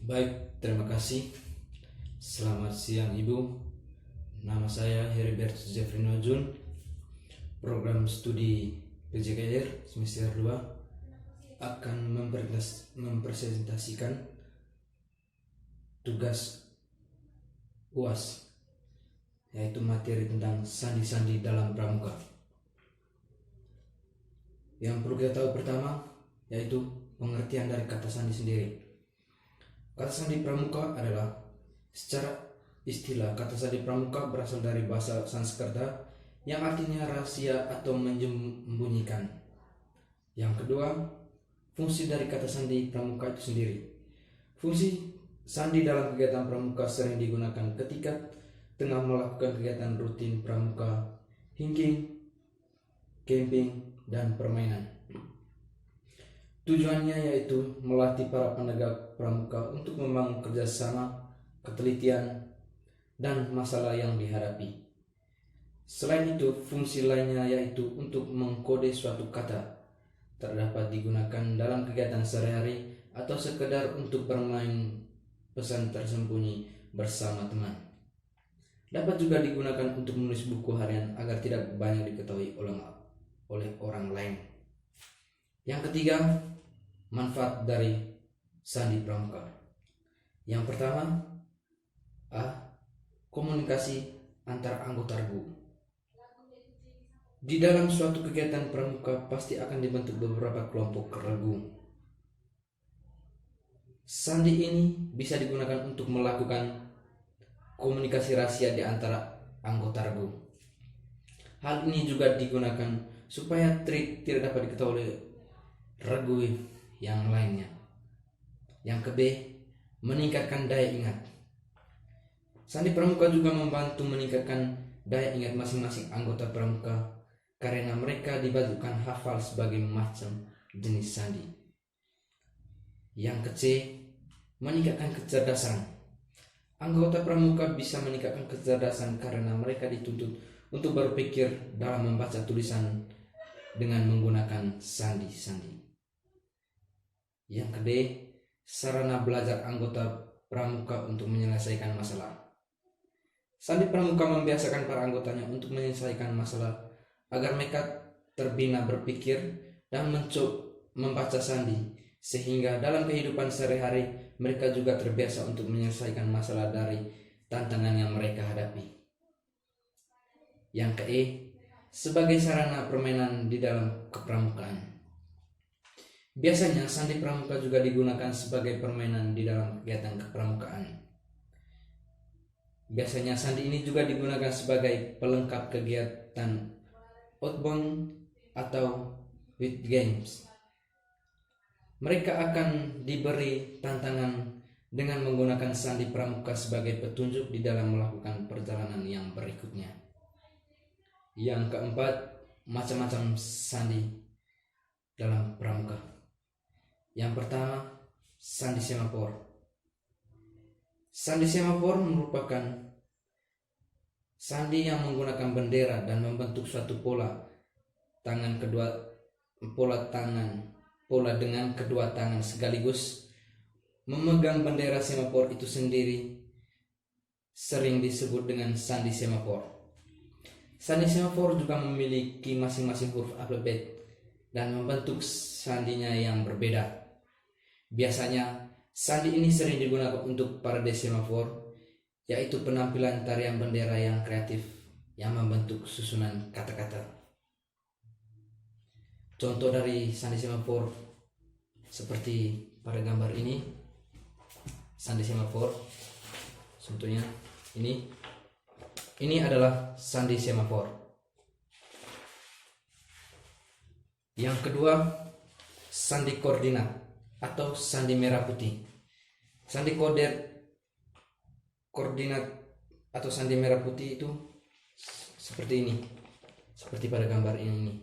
Baik, terima kasih. Selamat siang Ibu. Nama saya Heribert Jeffrey Nojun. Program studi PJKR semester 2 akan mempresentasikan tugas UAS, yaitu materi tentang sandi-sandi dalam pramuka. Yang perlu kita tahu pertama yaitu pengertian dari kata sandi sendiri. Kata sandi pramuka adalah secara istilah, kata sandi pramuka berasal dari bahasa Sanskerta yang artinya rahasia atau menyembunyikan. Yang kedua, fungsi dari kata sandi pramuka itu sendiri. Fungsi sandi dalam kegiatan pramuka sering digunakan ketika tengah melakukan kegiatan rutin pramuka, hiking, camping, dan permainan. Tujuannya yaitu melatih para penegak pramuka untuk membangun kerjasama, ketelitian, dan masalah yang dihadapi. Selain itu, fungsi lainnya yaitu untuk mengkode suatu kata. Terdapat digunakan dalam kegiatan sehari-hari atau sekedar untuk bermain pesan tersembunyi bersama teman. Dapat juga digunakan untuk menulis buku harian agar tidak banyak diketahui oleh orang lain. Yang ketiga, manfaat dari sandi pramuka. Yang pertama, komunikasi antar anggota regu. Di dalam suatu kegiatan pramuka pasti akan dibentuk beberapa kelompok regu. Sandi ini bisa digunakan untuk melakukan komunikasi rahasia di antara anggota regu. Hal ini juga digunakan supaya trik tidak dapat diketahui oleh regu yang lainnya. Yang ke-B, meningkatkan daya ingat. Sandi pramuka juga membantu meningkatkan daya ingat masing-masing anggota pramuka karena mereka dibagikan hafal sebagai macam jenis sandi. Yang ke-C, meningkatkan kecerdasan. Anggota pramuka bisa meningkatkan kecerdasan karena mereka dituntut untuk berpikir dalam membaca tulisan dengan menggunakan sandi-sandi. Yang ke-D, sarana belajar anggota pramuka untuk menyelesaikan masalah. Sandi pramuka membiasakan para anggotanya untuk menyelesaikan masalah agar mereka terbina berpikir dan membaca sandi, sehingga dalam kehidupan sehari-hari mereka juga terbiasa untuk menyelesaikan masalah dari tantangan yang mereka hadapi. Yang ke-E, sebagai sarana permainan di dalam kepramukaan. Biasanya sandi pramuka juga digunakan sebagai permainan di dalam kegiatan kepramukaan. Biasanya sandi ini juga digunakan sebagai pelengkap kegiatan outbound atau with games. Mereka akan diberi tantangan dengan menggunakan sandi pramuka sebagai petunjuk di dalam melakukan perjalanan yang berikutnya. Yang keempat, macam-macam sandi dalam pramuka. Yang pertama, sandi semafor. Sandi semafor merupakan sandi yang menggunakan bendera dan membentuk suatu pola dengan kedua tangan sekaligus memegang bendera semafor itu sendiri sering disebut dengan sandi semafor. Sandi semafor juga memiliki masing-masing huruf alfabet dan membentuk sandinya yang berbeda. Biasanya sandi ini sering digunakan untuk parade semafor, yaitu penampilan tarian bendera yang kreatif yang membentuk susunan kata-kata. Contoh dari sandi semafor seperti pada gambar ini. Sandi semafor contohnya ini adalah sandi semafor. Yang kedua, sandi koordinat atau sandi merah putih. Sandi koordinat atau sandi merah putih itu seperti ini, seperti pada gambar ini.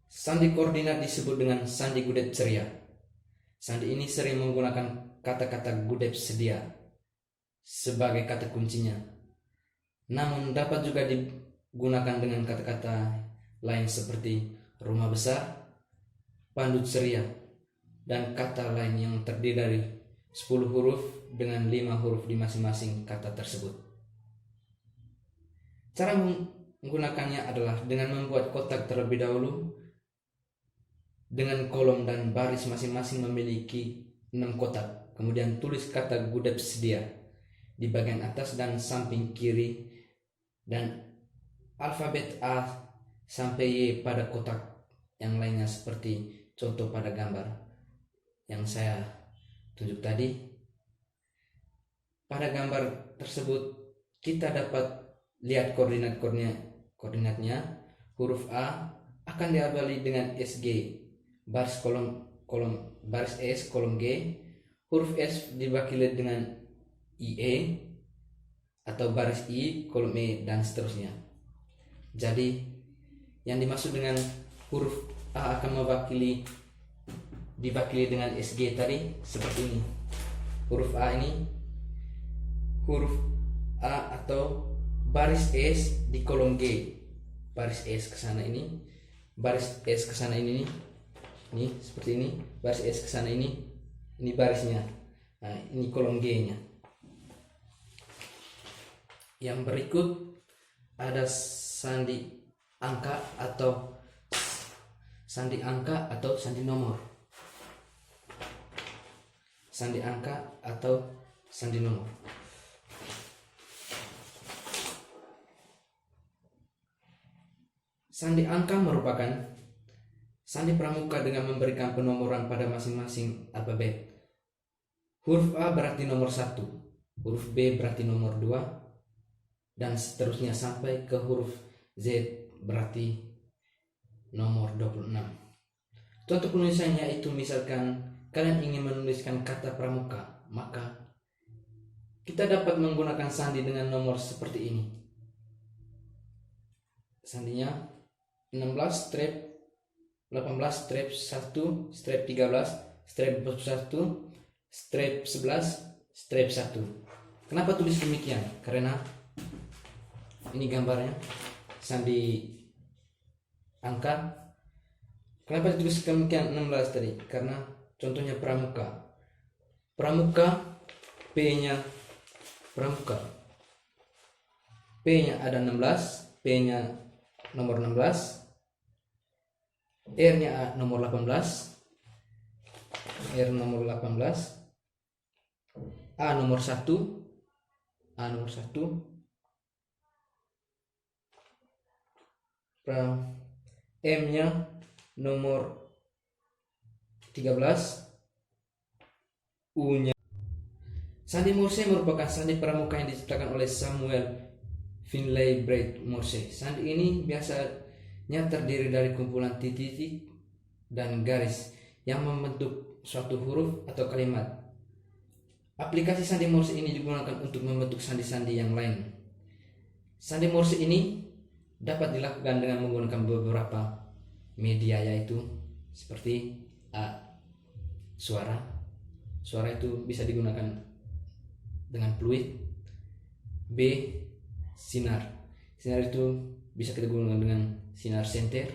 Sandi koordinat disebut dengan sandi gudep ceria. Sandi ini sering menggunakan kata-kata gudep sedia sebagai kata kuncinya. Namun dapat juga gunakan dengan kata-kata lain seperti rumah besar, pandut ceria, dan kata lain yang terdiri dari 10 huruf dengan 5 huruf di masing-masing kata tersebut. Cara menggunakannya adalah dengan membuat kotak terlebih dahulu dengan kolom dan baris masing-masing memiliki 6 kotak. Kemudian tulis kata gudeg sedia di bagian atas dan samping kiri dan alfabet A sampai Y pada kotak yang lainnya seperti contoh pada gambar yang saya tunjuk tadi. Pada gambar tersebut kita dapat lihat koordinatnya. Huruf A akan diawali dengan SG, baris baris S kolom G. Huruf S diwakili dengan IE atau baris I kolom E dan seterusnya. Jadi yang dimaksud dengan huruf A akan diwakili dengan SG tadi seperti ini. Huruf A ini huruf A atau baris S di kolom G. Baris S ke sana ini, baris S ke sana ini seperti ini, baris S ke sana ini barisnya. Nah, ini kolom G-nya. Yang berikut ada sandi angka atau sandi nomor. Sandi angka atau sandi nomor. Sandi angka merupakan sandi pramuka dengan memberikan penomoran pada masing-masing alfabet. Huruf A berarti nomor 1, huruf B berarti nomor 2, dan seterusnya sampai ke huruf Z berarti nomor 26. Contoh penulisannya itu misalkan kalian ingin menuliskan kata pramuka, maka kita dapat menggunakan sandi dengan nomor seperti ini. Sandinya 16 strip 18 strip 1 strip 13 strip 21 strip 11 strip 1. Kenapa tulis demikian? Karena ini gambarnya sandi angka. Kenapa ditulis demikian 16 tadi? Karena contohnya pramuka. Pramuka P-nya pramuka. P-nya ada 16, P-nya nomor 16. R-nya nomor 18, R nomor 18, A nomor 1, M-nya nomor 13, U-nya. Sandi Morse merupakan sandi pramuka yang diciptakan oleh Samuel Finlay Braid Morse. Sandi ini biasanya terdiri dari kumpulan titik dan garis yang membentuk suatu huruf atau kalimat. Aplikasi sandi Morse ini digunakan untuk membentuk sandi-sandi yang lain. Sandi Morse ini dapat dilakukan dengan menggunakan beberapa media, yaitu seperti A. Suara itu bisa digunakan dengan fluid. B. Sinar itu bisa kita gunakan dengan sinar senter.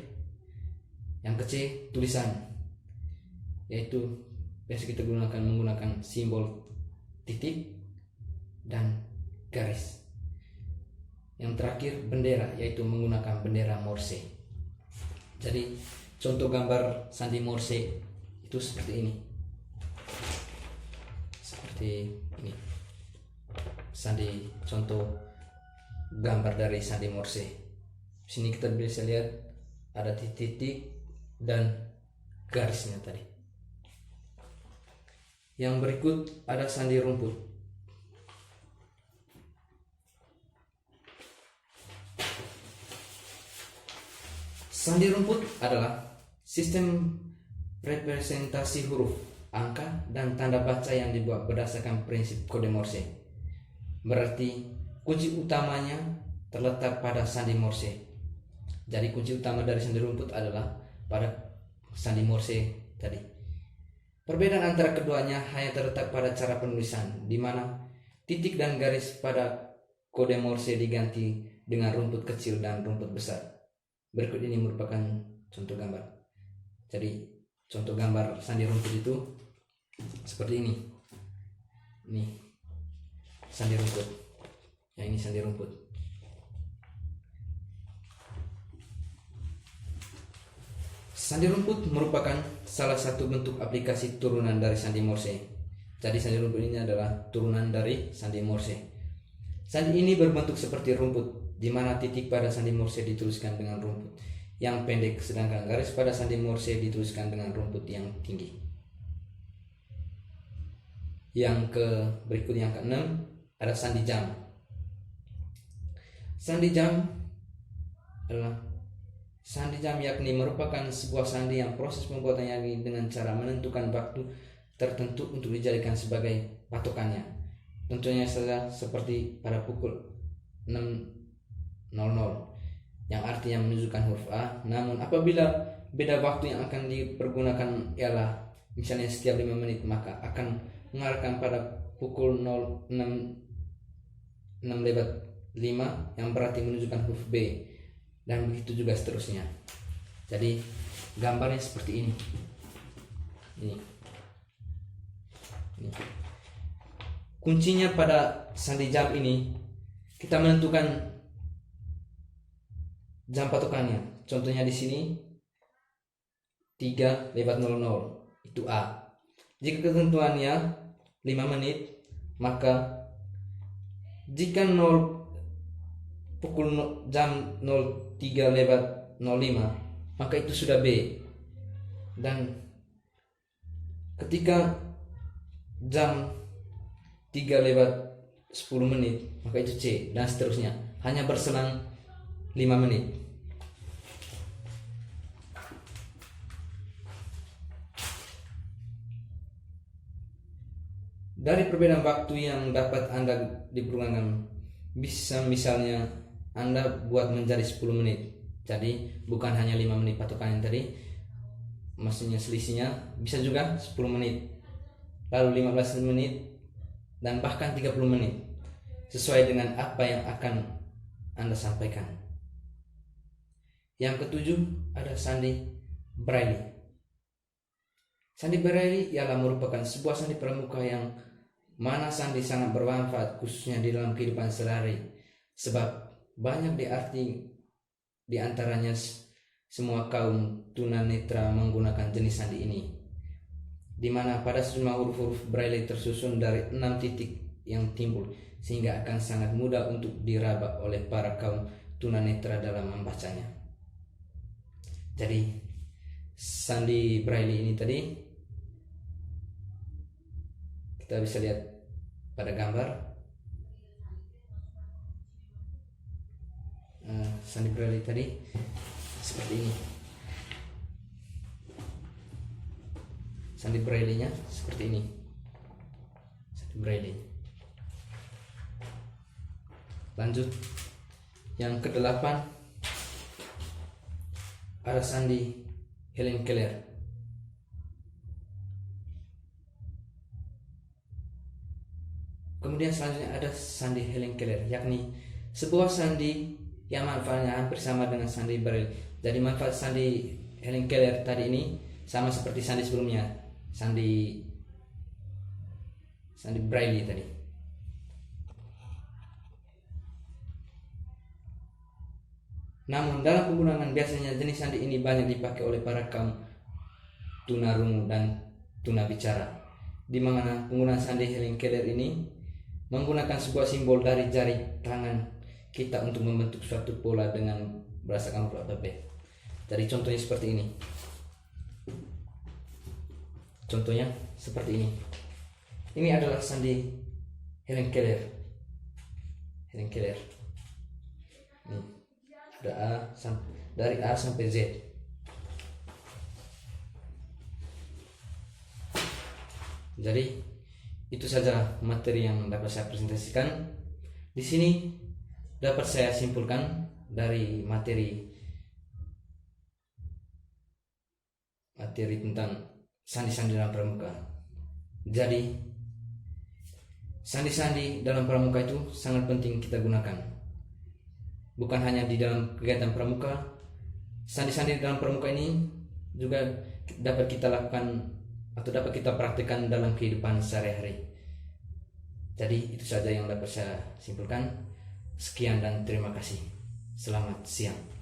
Yang ke C. Tulisan, yaitu biasa kita gunakan menggunakan simbol titik dan garis. Yang terakhir bendera, yaitu menggunakan bendera Morse. Jadi contoh gambar sandi Morse itu seperti ini. Sandi contoh gambar dari sandi Morse. Di sini kita bisa lihat ada titik dan garisnya tadi. Yang berikut ada sandi rumput. Sandi rumput adalah sistem representasi huruf, angka, dan tanda baca yang dibuat berdasarkan prinsip kode Morse. Berarti kunci utamanya terletak pada sandi Morse. Jadi kunci utama dari sandi rumput adalah pada sandi Morse tadi. Perbedaan antara keduanya hanya terletak pada cara penulisan, di mana titik dan garis pada kode Morse diganti dengan rumput kecil dan rumput besar. Berikut ini merupakan contoh gambar. Jadi contoh gambar sandi rumput itu seperti ini. Ini sandi rumput. Ya, ini sandi rumput. Sandi rumput merupakan salah satu bentuk aplikasi turunan dari sandi Morse. Jadi sandi rumput ini adalah turunan dari sandi Morse. Sandi ini berbentuk seperti rumput, di mana titik pada sandi Morse dituliskan dengan rumput yang pendek, sedangkan garis pada sandi Morse dituliskan dengan rumput yang tinggi. Berikut yang keenam ada sandi jam. Sandi jam yakni merupakan sebuah sandi yang proses pembuatannya dengan cara menentukan waktu tertentu untuk dijadikan sebagai patokannya. Tentunya saja seperti pada pukul 6.00 yang artinya menunjukkan huruf A. Namun apabila beda waktu yang akan dipergunakan ialah misalnya setiap 5 menit, maka akan mengarahkan pada pukul 6:05 yang berarti menunjukkan huruf B, dan begitu juga seterusnya. Jadi gambarnya seperti ini. Ini. Kuncinya pada sandi jam ini, kita menentukan jam patokannya. Contohnya di sini 3:00 itu A. Jika ketentuannya 5 menit, maka jika jam 03:05, maka itu sudah B. Dan ketika jam 3:10, maka itu C, dan seterusnya. Hanya berselang 5 menit. Dari perbedaan waktu yang dapat Anda dipergunakan, bisa misalnya Anda buat menjadi 10 menit. Jadi bukan hanya 5 menit patokan yang tadi, maksudnya selisihnya bisa juga 10 menit, lalu 15 menit, dan bahkan 30 menit, sesuai dengan apa yang akan Anda sampaikan. Yang ketujuh ada sandi Braille. Sandi Braille ialah merupakan sebuah sandi pramuka yang mana sandi sangat bermanfaat khususnya di dalam kehidupan sehari-hari, sebab banyak di antaranya semua kaum tunanetra menggunakan jenis sandi ini, di mana pada sejumlah huruf-huruf Braille tersusun dari 6 titik yang timbul, sehingga akan sangat mudah untuk diraba oleh para kaum tunanetra dalam membacanya. Jadi sandi Braille ini tadi kita bisa lihat pada gambar. Sandi Braille tadi seperti ini. Sandi Braille-nya seperti ini. Sandi Braille. Lanjut, yang ke-8 ada sandi Helen Keller. Kemudian selanjutnya ada sandi Helen Keller, yakni sebuah sandi yang manfaatnya hampir sama dengan sandi Braille. Jadi manfaat sandi Helen Keller tadi ini sama seperti sandi sebelumnya, sandi Braille tadi. Namun dalam penggunaan biasanya jenis sandi ini banyak dipakai oleh para kaum tunarungu dan tunabicara, di mana penggunaan sandi Helen Keller ini menggunakan sebuah simbol dari jari tangan kita untuk membentuk suatu pola dengan berdasarkan huruf alfabet. Jadi contohnya seperti ini. Contohnya seperti ini. Ini adalah sandi Helen Keller. Helen Keller. Ini ada dari A sampai Z. Jadi itu saja materi yang dapat saya presentasikan. Di sini dapat saya simpulkan dari materi tentang sandi-sandi dalam pramuka. Jadi Sandi-sandi dalam pramuka itu sangat penting kita gunakan. Bukan hanya di dalam kegiatan pramuka, sandi-sandi dalam pramuka ini juga dapat kita lakukan atau dapat kita praktikkan dalam kehidupan sehari-hari. Jadi itu saja yang dapat saya simpulkan. Sekian dan terima kasih. Selamat siang.